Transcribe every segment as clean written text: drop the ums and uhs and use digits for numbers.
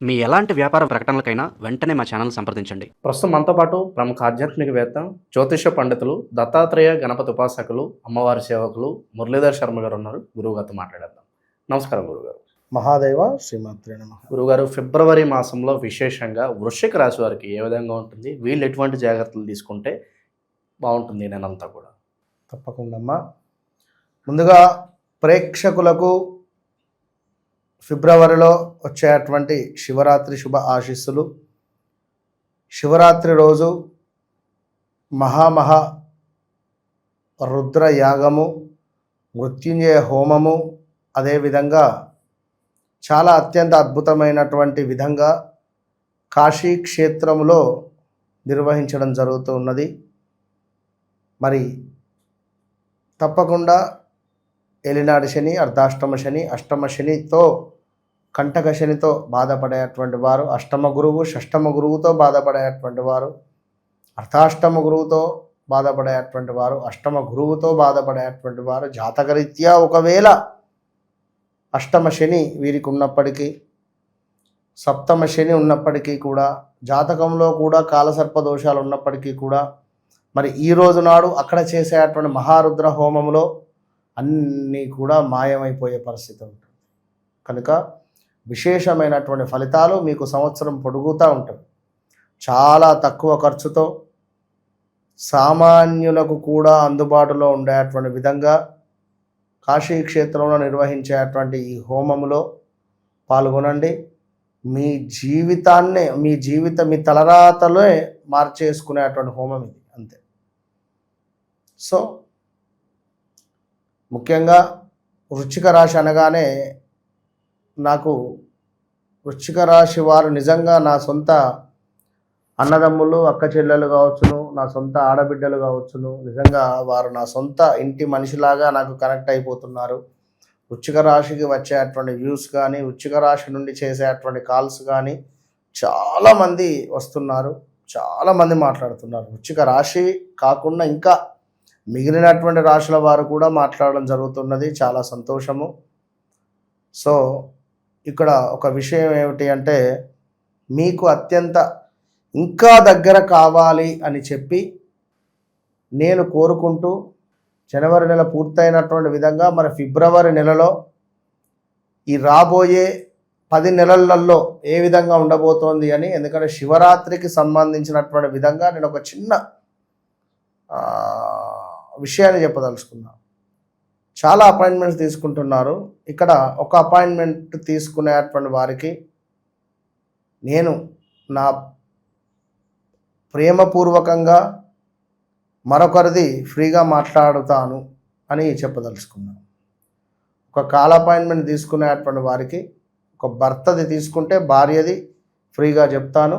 మీ ఎలాంటి వ్యాపార ప్రకటనలకైనా వెంటనే మా ఛానల్ సంప్రదించండి. ప్రస్తుతం మనతో పాటు ప్రముఖ ఆధ్యాత్మికవేత్త, జ్యోతిష పండితులు, దత్తాత్రేయ గణపతి ఉపాసకులు, అమ్మవారి సేవకులు మురళీధర్ శర్మ గారు ఉన్నారు. గురువుగారితో మాట్లాడేద్దాం. నమస్కారం గురుగారు. మహాదేవ శ్రీమాత్రే నమః. గురుగారు, ఫిబ్రవరి మాసంలో విశేషంగా వృశ్చిక రాశి వారికి ఏ విధంగా ఉంటుంది? వీళ్ళు ఎటువంటి జాగ్రత్తలు తీసుకుంటే బాగుంటుంది ఈ నెలంతా కూడా? తప్పకుండా అమ్మా. ముందుగా ప్రేక్షకులకు ఫిబ్రవరిలో వచ్చేటువంటి శివరాత్రి శుభ ఆశీస్సులు. శివరాత్రి రోజు మహా రుద్ర యాగము, మృత్యుంజయ హోమము, అదేవిధంగా చాలా అత్యంత అద్భుతమైనటువంటి విధంగా కాశీ క్షేత్రంలో నిర్వహించడం జరుగుతూ ఉన్నది. మరి తప్పకుండా ఏలినాడు శని, అర్ధాష్టమ శని, అష్టమ శనితో, కంటక శనితో బాధపడేటువంటి వారు, అష్టమ గురువు, షష్టమ గురువుతో బాధపడేటువంటి వారు, అర్ధాష్టమ గురువుతో బాధపడేటువంటి వారు, అష్టమ గురువుతో బాధపడేటువంటి వారు, జాతకరీత్యా ఒకవేళ అష్టమ శని వీరికి ఉన్నప్పటికీ, సప్తమ శని ఉన్నప్పటికీ కూడా, జాతకంలో కూడా కాలసర్ప దోషాలు ఉన్నప్పటికీ కూడా, మరి ఈ రోజు నాడు అక్కడ చేసేటువంటి మహారుద్ర హోమంలో అన్నీ కూడా మాయమైపోయే పరిస్థితి ఉంటుంది. కనుక విశేషమైనటువంటి ఫలితాలు మీకు సంవత్సరం పొడుగుతూ ఉంటుంది. చాలా తక్కువ ఖర్చుతో సామాన్యులకు కూడా అందుబాటులో ఉండేటువంటి విధంగా కాశీ క్షేత్రంలో నిర్వహించేటువంటి ఈ హోమంలో పాల్గొనండి. మీ జీవితాన్నే, మీ తలరాతలే మార్చేసుకునేటువంటి హోమం ఇది, అంతే. సో ముఖ్యంగా వృశ్చిక రాశి అనగానే నాకు వృశ్చిక రాశి వారు నిజంగా నా సొంత అన్నదమ్ములు, అక్క చెల్లెలు కావచ్చును, నా సొంత ఆడబిడ్డలు కావచ్చును. నిజంగా వారు నా సొంత ఇంటి మనిషిలాగా నాకు కనెక్ట్ అయిపోతున్నారు. వృశ్చిక రాశికి వచ్చేటువంటి వ్యూస్ కానీ, వృశ్చిక రాశి నుండి చేసేటువంటి కాల్స్ కానీ చాలామంది వస్తున్నారు, చాలామంది మాట్లాడుతున్నారు. వృశ్చిక రాశి కాకుండా ఇంకా మిగిలినటువంటి రాశుల వారు కూడా మాట్లాడడం జరుగుతున్నది. చాలా సంతోషము. సో ఇక్కడ ఒక విషయం ఏమిటి అంటే, మీకు అత్యంత ఇంకా దగ్గర కావాలి అని చెప్పి నేను కోరుకుంటూ, జనవరి నెల పూర్తయినటువంటి విధంగా మరి ఫిబ్రవరి నెలలో ఈ రాబోయే 10 నెలలలో ఏ విధంగా ఉండబోతోంది అని, ఎందుకంటే శివరాత్రికి సంబంధించినటువంటి విధంగా నేను ఒక చిన్న విషయాన్ని చెప్పదలుచుకున్నాను. చాలా అపాయింట్మెంట్స్ తీసుకుంటున్నారు. ఇక్కడ ఒక అపాయింట్మెంట్ తీసుకునేటువంటి వారికి నేను నా ప్రేమపూర్వకంగా మరొకరిది ఫ్రీగా మాట్లాడుతాను అని చెప్పదలుచుకున్నాను. ఒక కాల్ అపాయింట్మెంట్ తీసుకునేటువంటి వారికి ఒక భర్తది తీసుకుంటే భార్యది ఫ్రీగా చెప్తాను,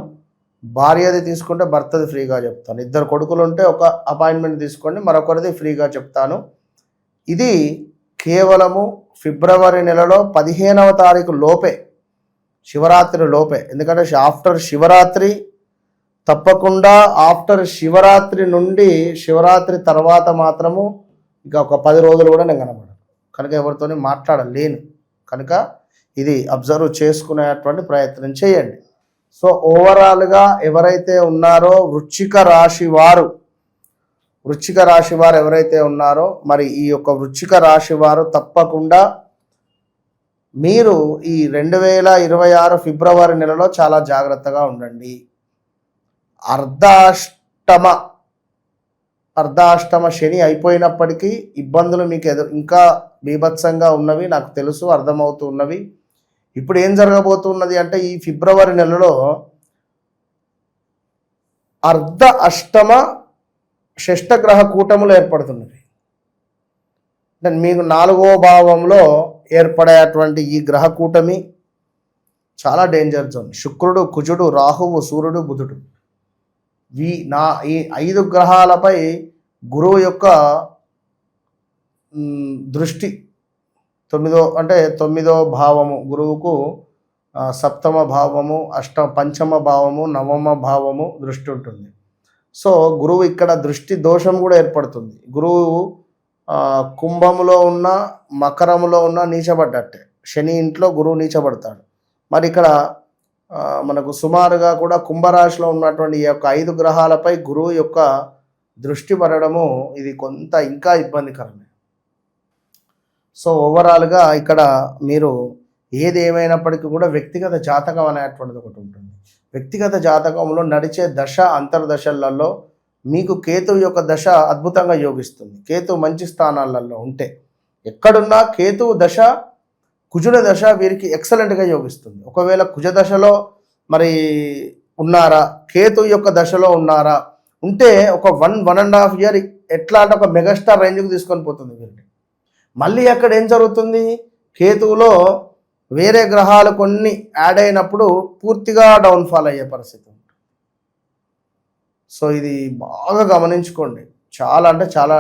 భార్యది తీసుకుంటే భర్తది ఫ్రీగా చెప్తాను. 2 కొడుకులు ఉంటే ఒక అపాయింట్మెంట్ తీసుకోండి, మరొకరిది ఫ్రీగా చెప్తాను. ఇది కేవలము ఫిబ్రవరి నెలలో 15వ తారీఖు లోపే, శివరాత్రి లోపే. ఎందుకంటే ఆఫ్టర్ శివరాత్రి, తప్పకుండా ఆఫ్టర్ శివరాత్రి నుండి శివరాత్రి తర్వాత మాత్రము ఇక ఒక 10 రోజులు కూడా నేను కనబడను. కనుక ఎవరితోని మాట్లాడలేను. కనుక ఇది అబ్జర్వ్ చేసుకునేటువంటి ప్రయత్నం చేయండి. సో ఓవరాల్గా ఎవరైతే ఉన్నారో వృశ్చిక రాశి వారు ఎవరైతే ఉన్నారో, మరి ఈ యొక్క వృశ్చిక రాశి వారు తప్పకుండా మీరు ఈ 2026 ఫిబ్రవరి నెలలో చాలా జాగ్రత్తగా ఉండండి. అర్ధాష్టమ శని అయిపోయినప్పటికీ ఇబ్బందులు మీకు ఇంకా బీభత్సంగా ఉన్నవి, నాకు తెలుసు, అర్థమవుతూ ఉన్నవి. ఇప్పుడు ఏం జరగబోతున్నది అంటే, ఈ ఫిబ్రవరి నెలలో అర్ధ అష్టమ షష్టగ్రహ కూటములు ఏర్పడుతున్నవి. అంటే మీకు 4వ భావంలో ఏర్పడేటువంటి ఈ గ్రహ కూటమి చాలా డేంజర్ జోన్. శుక్రుడు, కుజుడు, రాహువు, సూర్యుడు, బుధుడు, ఈ 5 గ్రహాలపై గురువు యొక్క దృష్టి 9వ భావము, గురువుకు సప్తమ భావము, పంచమ భావము, నవమ భావము దృష్టి ఉంటుంది. సో గురువు ఇక్కడ దృష్టి దోషం కూడా ఏర్పడుతుంది. గురువు కుంభములో ఉన్న, మకరములో ఉన్న నీచబడ్డట్టే. శని ఇంట్లో గురువు నీచబడతాడు. మరి ఇక్కడ మనకు సుమారుగా కూడా కుంభరాశిలో ఉన్నటువంటి ఈ యొక్క 5 గ్రహాలపై గురువు యొక్క దృష్టి పడడము ఇది కొంత ఇంకా ఇబ్బందికరమే. సో ఓవరాల్గా ఇక్కడ మీరు ఏది ఏమైనప్పటికీ కూడా వ్యక్తిగత జాతకం అనేటువంటిది ఒకటి ఉంటుంది. వ్యక్తిగత జాతకంలో నడిచే దశ అంతర్దశలలో మీకు కేతువు యొక్క దశ అద్భుతంగా యోగిస్తుంది. కేతువు మంచి స్థానాలలో ఉంటే ఎక్కడున్నా కేతువు దశ కుజుల దశ వీరికి ఎక్సలెంట్గా యోగిస్తుంది. ఒకవేళ కుజ దశలో మరి ఉన్నారా, కేతు యొక్క దశలో ఉన్నారా ఉంటే ఒక 1.5 ఇయర్ ఎట్లా అంటే ఒక మెగాస్టార్ రేంజ్కి తీసుకొని పోతుంది వీరిని. మళ్ళీ అక్కడ ఏం జరుగుతుంది, కేతువులో వేరే గ్రహాలు కొన్ని యాడ్ అయినప్పుడు పూర్తిగా డౌన్ఫాల్ అయ్యే పరిస్థితి ఉంటుంది. సో ఇది బాగా గమనించుకోండి. చాలా అంటే చాలా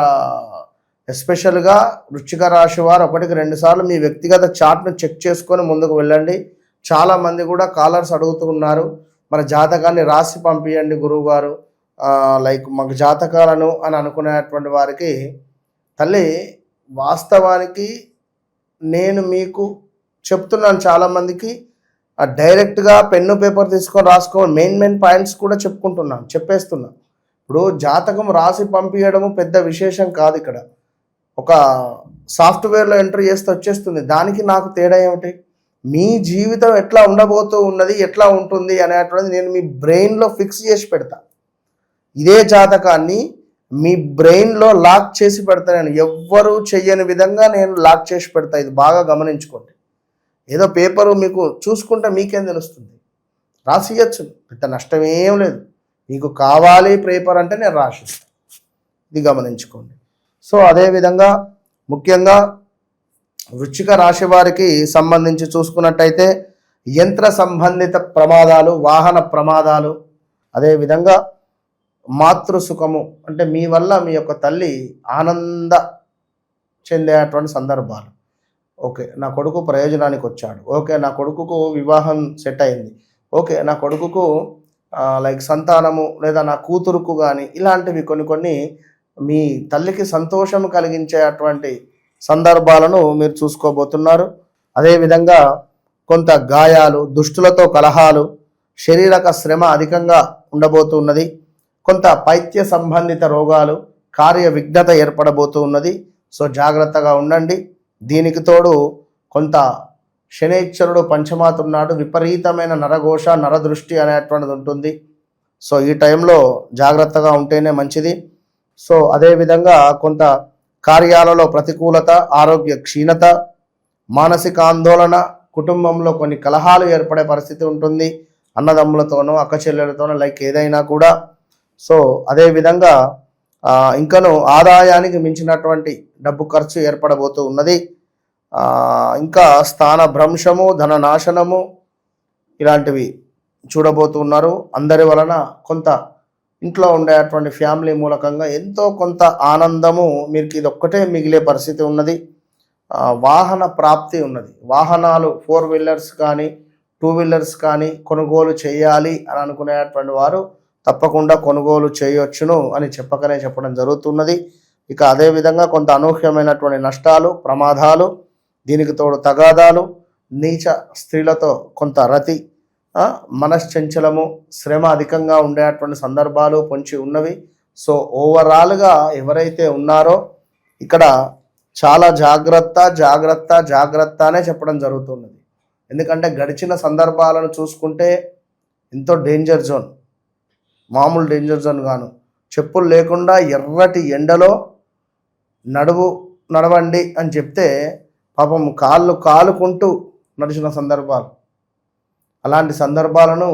ఎస్పెషల్గా వృశ్చిక రాశి వారు 1-2 సార్లు మీ వ్యక్తిగత చార్ట్ను చెక్ చేసుకొని ముందుకు వెళ్ళండి. చాలామంది కూడా కాలర్స్ అడుగుతూ ఉన్నారు, మన జాతకాన్ని రాసి పంపించండి గురువుగారు, లైక్ మాకు జాతకాలను అని అనుకునేటువంటి వారికి తల్లి వాస్తవానికి నేను మీకు చెప్తున్నాను. చాలామందికి డైరెక్ట్గా పెన్ను పేపర్ తీసుకొని రాసుకోవాలి, మెయిన్ పాయింట్స్ కూడా చెప్పేస్తున్నాను. ఇప్పుడు జాతకం రాసి పంపించడము పెద్ద విశేషం కాదు. ఇక్కడ ఒక సాఫ్ట్వేర్లో ఎంటర్ చేస్తే వచ్చేస్తుంది. దానికి నాకు తేడా ఏమిటి, మీ జీవితం ఎట్లా ఉండబోతూ ఉన్నది, ఎట్లా ఉంటుంది అనేటువంటిది నేను మీ బ్రెయిన్లో ఫిక్స్ చేసి పెడతా. ఇదే జాతకాన్ని మీ బ్రెయిన్లో లాక్ చేసి పెడతా. నేను ఎవ్వరూ చెయ్యని విధంగా నేను లాక్ చేసి పెడతా. ఇది బాగా గమనించుకోండి. ఏదో పేపరు మీకు చూసుకుంటే మీకేం తెలుస్తుంది, రాసియచ్చు, పెద్ద నష్టం ఏం లేదు. మీకు కావాలి పేపర్ అంటే నేను రాసిస్తాను. ఇది గమనించుకోండి. సో అదేవిధంగా ముఖ్యంగా వృశ్చిక రాశి వారికి సంబంధించి చూసుకున్నట్టయితే యంత్ర సంబంధిత ప్రమాదాలు, వాహన ప్రమాదాలు, అదేవిధంగా మాతృసుఖము అంటే మీ వల్ల మీ యొక్క తల్లి ఆనంద చెందేటువంటి సందర్భాలు. ఓకే, నా కొడుకు ప్రయోజనానికి వచ్చాడు, ఓకే నా కొడుకుకు వివాహం సెట్ అయింది, ఓకే నా కొడుకుకు లైక్ సంతానము లేదా నా కూతురుకు కానీ ఇలాంటివి కొన్ని మీ తల్లికి సంతోషం కలిగించేటువంటి సందర్భాలను మీరు చూసుకోబోతున్నారు. అదేవిధంగా కొంత గాయాలు, దుష్టులతో కలహాలు, శారీరక శ్రమ అధికంగా ఉండబోతున్నది. కొంత పైత్య సంబంధిత రోగాలు, కార్య విఘ్నత ఏర్పడబోతూ ఉన్నది. సో జాగ్రత్తగా ఉండండి. దీనికి తోడు కొంత శనైశ్వరుడు పంచమాతున్నాడు, విపరీతమైన నరఘోష, నరదృష్టి అనేటువంటిది ఉంటుంది. సో ఈ టైంలో జాగ్రత్తగా ఉంటేనే మంచిది. సో అదేవిధంగా కొంత కార్యాలలో ప్రతికూలత, ఆరోగ్య క్షీణత, మానసిక ఆందోళన, కుటుంబంలో కొన్ని కలహాలు ఏర్పడే పరిస్థితి ఉంటుంది, అన్నదమ్ములతోనో అక్క చెల్లెలతోనో లైక్ ఏదైనా కూడా. సో అదేవిధంగా ఇంకను ఆదాయానికి మించినటువంటి డబ్బు ఖర్చు ఏర్పడబోతూ ఉన్నది. ఇంకా స్థాన భ్రంశము, ధన నాశనము ఇలాంటివి చూడబోతున్నారు. అందరి వలన కొంత ఇంట్లో ఉండేటువంటి ఫ్యామిలీ మూలకంగా ఎంతో కొంత ఆనందము మీకు ఇది ఒక్కటే మిగిలే పరిస్థితి ఉన్నది. వాహన ప్రాప్తి ఉన్నది. వాహనాలు 4 వీలర్స్ కానీ 2 వీలర్స్ కానీ కొనుగోలు చేయాలి అని అనుకునేటువంటి వారు తప్పకుండా కొనుగోలు చేయొచ్చును అని చెప్పడం జరుగుతున్నది. ఇక అదేవిధంగా కొంత అనూహ్యమైనటువంటి నష్టాలు, ప్రమాదాలు, దీనికి తోడు తగాదాలు, నీచ స్త్రీలతో కొంత రతి, మనశ్చంచలము, శ్రమ అధికంగా ఉండేటువంటి సందర్భాలు పొంచి ఉన్నవి. సో ఓవరాల్గా ఎవరైతే ఉన్నారో ఇక్కడ చాలా జాగ్రత్త అనే చెప్పడం జరుగుతున్నది. ఎందుకంటే గడిచిన సందర్భాలను చూసుకుంటే ఎంతో డేంజర్ జోన్, మామూలు డేంజర్ జోన్ గాను. చెప్పులు లేకుండా ఎర్రటి ఎండలో నడవండి అని చెప్తే పాపం కాలుకుంటూ నడిచిన సందర్భాలు, అలాంటి సందర్భాలను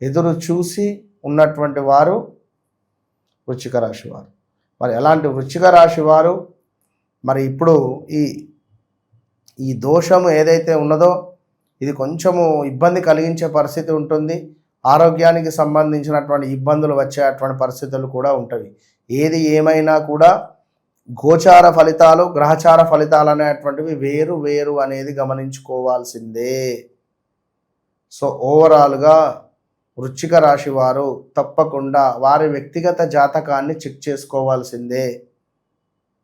ఎదురు చూసి ఉన్నటువంటి వారు వృశ్చిక రాశి వారు. మరి అలాంటి వృశ్చిక రాశి వారు మరి ఇప్పుడు ఈ దోషము ఏదైతే ఉన్నదో ఇది కొంచెము ఇబ్బంది కలిగించే పరిస్థితి ఉంటుంది. ఆరోగ్యానికి సంబంధించినటువంటి ఇబ్బందులు వచ్చేటువంటి పరిస్థితులు కూడా ఉంటాయి. ఏది ఏమైనా కూడా గోచార ఫలితాలు, గ్రహచార ఫలితాలు అనేటువంటివి వేరు అనేది గమనించుకోవాల్సిందే. సో ఓవరాల్గా వృశ్చిక రాశి వారు తప్పకుండా వారి వ్యక్తిగత జాతకాన్ని చెక్ చేసుకోవాల్సిందే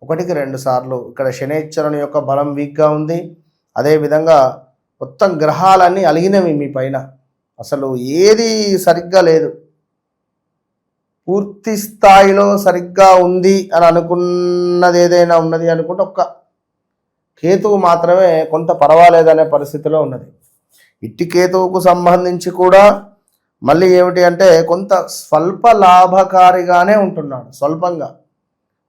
1-2 సార్లు. ఇక్కడ శనైశ్వరుని యొక్క బలం వీక్గా ఉంది. అదేవిధంగా మొత్తం గ్రహాలన్నీ అలిగినవి మీ పైన, అసలు ఏది సరిగ్గా లేదు. పూర్తి స్థాయిలో సరిగ్గా ఉంది అని అనుకున్నది ఏదైనా ఉన్నది అనుకుంటే ఒక్క కేతువు మాత్రమే కొంత పర్వాలేదనే పరిస్థితిలో ఉన్నది. ఇట్టి కేతువుకు సంబంధించి కూడా మళ్ళీ ఏమిటి అంటే కొంత స్వల్ప లాభకారిగానే ఉంటున్నాడు. స్వల్పంగా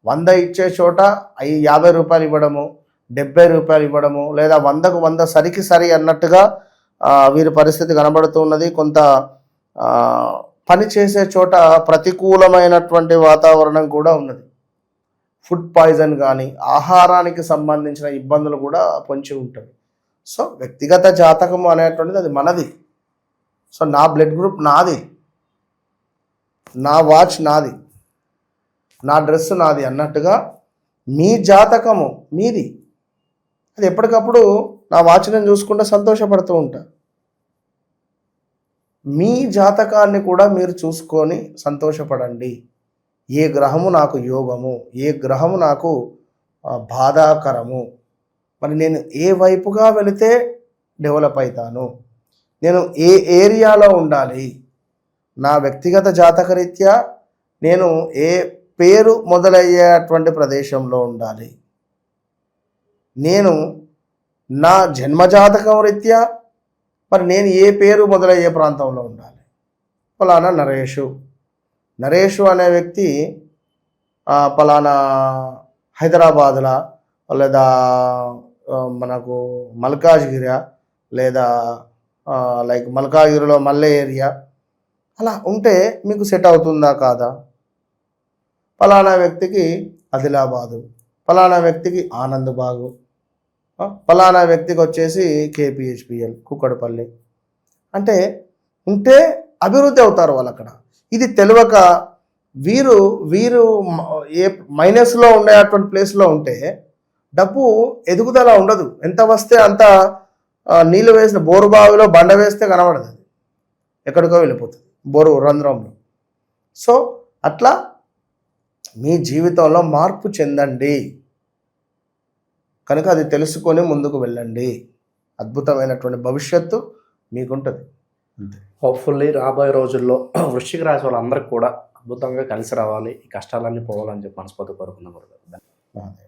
100 ఇచ్చే చోట 50 రూపాయలు ఇవ్వడము, 70 రూపాయలు ఇవ్వడము, లేదా 100కు 100 సరికి సరి అన్నట్టుగా వీరి పరిస్థితి కనబడుతున్నది. కొంత పని చేసే చోట ప్రతికూలమైనటువంటి వాతావరణం కూడా ఉన్నది. ఫుడ్ పాయిజన్ కానీ ఆహారానికి సంబంధించిన ఇబ్బందులు కూడా పొంచి ఉంటుంది. సో వ్యక్తిగత జాతకం అనేటువంటిది అది మనది. సో నా బ్లడ్ గ్రూప్ నాది, నా వాచ్ నాది, నా డ్రెస్ నాది అన్నట్టుగా మీ జాతకము మీది. అది ఎప్పటికప్పుడు నా వాచ్ నేను చూసుకుంటే సంతోషపడుతూ ఉంటా. మీ జాతకాన్ని కూడా మీరు చూసుకొని సంతోషపడండి. ఏ గ్రహము నాకు యోగము, ఏ గ్రహము నాకు బాధాకరము, మరి నేను ఏ వైపుగా వెళితే డెవలప్ అవుతాను, నేను ఏ ఏరియాలో ఉండాలి, నా వ్యక్తిగత జాతకరీత్యా నేను ఏ పేరు మొదలయ్యేటువంటి ప్రదేశంలో ఉండాలి, నేను నా జన్మజాతకం రీత్యా మరి నేను ఏ పేరు మొదలయ్యే ప్రాంతంలో ఉండాలి. ఫలానా నరేషు అనే వ్యక్తి ఫలానా హైదరాబాద్లో లేదా మనకు మల్కాజ్గిరి లేదా లైక్ మల్కాజ్గిరిలో మల్లె ఏరియా అలా ఉంటే మీకు సెట్ అవుతుందా కాదా? ఫలానా వ్యక్తికి ఆదిలాబాదు, ఫలానా వ్యక్తికి ఆనందబాగు, ఫలానా వ్యక్తికి వచ్చేసి కేపీహెచ్పిఎల్ కుక్కడపల్లి అంటే ఉంటే అభివృద్ధి అవుతారు వాళ్ళు అక్కడ. ఇది తెలియక వీరు ఏ మైనస్లో ఉండేటువంటి ప్లేస్లో ఉంటే డబ్బు ఎదుగుదల ఉండదు. ఎంత వస్తే అంత నీళ్ళు వేసిన బోరు బావిలో బండ వేస్తే కనబడదు, అది ఎక్కడికో వెళ్ళిపోతుంది బోరు రంధ్రంలో. సో అట్లా మీ జీవితంలో మార్పు చెందండి, కనుక అది తెలుసుకొని ముందుకు వెళ్ళండి. అద్భుతమైనటువంటి భవిష్యత్తు మీకుంటుంది. అంతే. హోప్ఫుల్లీ రాబోయే రోజుల్లో వృశ్చిక రాశి వాళ్ళందరికీ కూడా అద్భుతంగా కలిసి రావాలి, ఈ కష్టాలన్నీ పోవాలని చెప్పి మనస్ఫూర్తి కోరుకున్నాం. అదే.